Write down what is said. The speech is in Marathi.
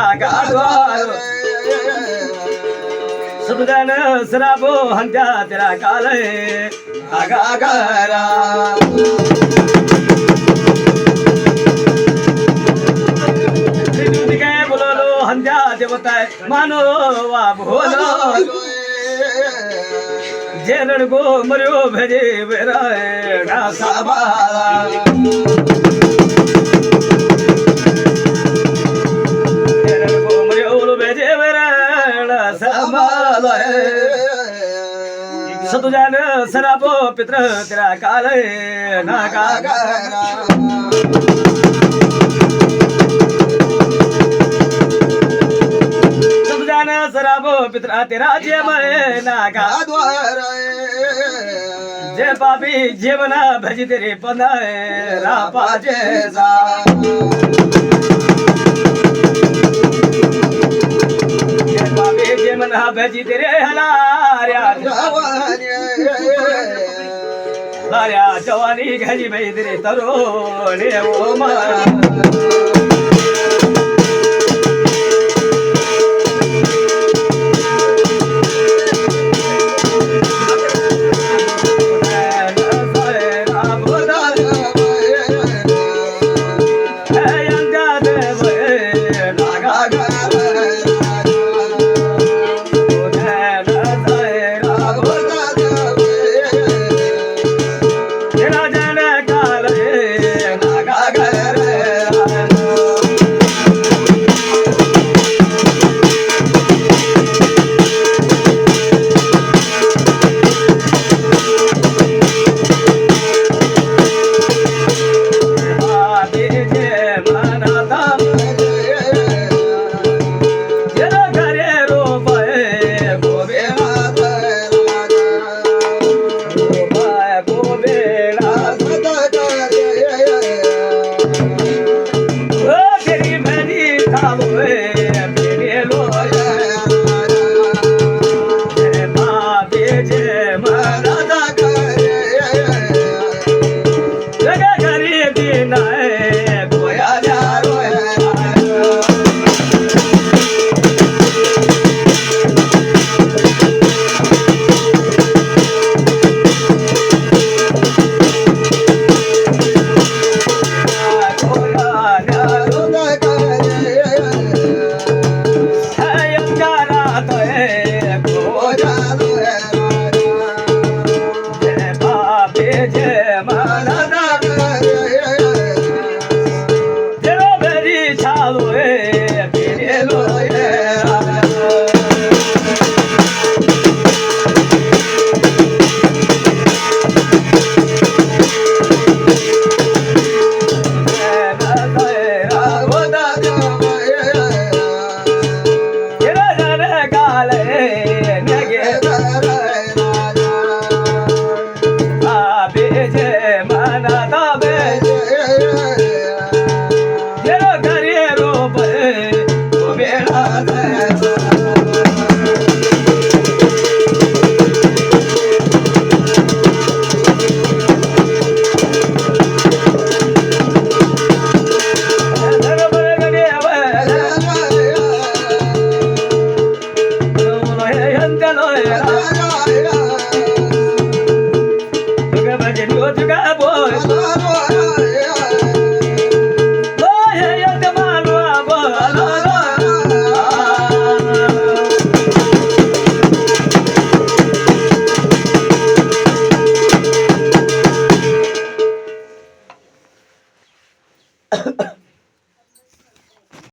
नागाद्वार सतुजान सराबो हंत्या तेरा काले नागागारा बोलो हंत्या देवताय मानवा बोलो जेरण गो मरियो भेजे बेराय साबाला जेरण गो मरियो भेजे बेराय साबाला सतुजान सराबो पित्र तेरा काले नागागारा सराबो पित्रा तेरा जे मरे नागा जे पापी जीवना भजी तेरे पनाए रापा जैसा जे पापी जीवना भजी तेरे हलार्या जवानी घजी भई तेरे तरोने ओ मा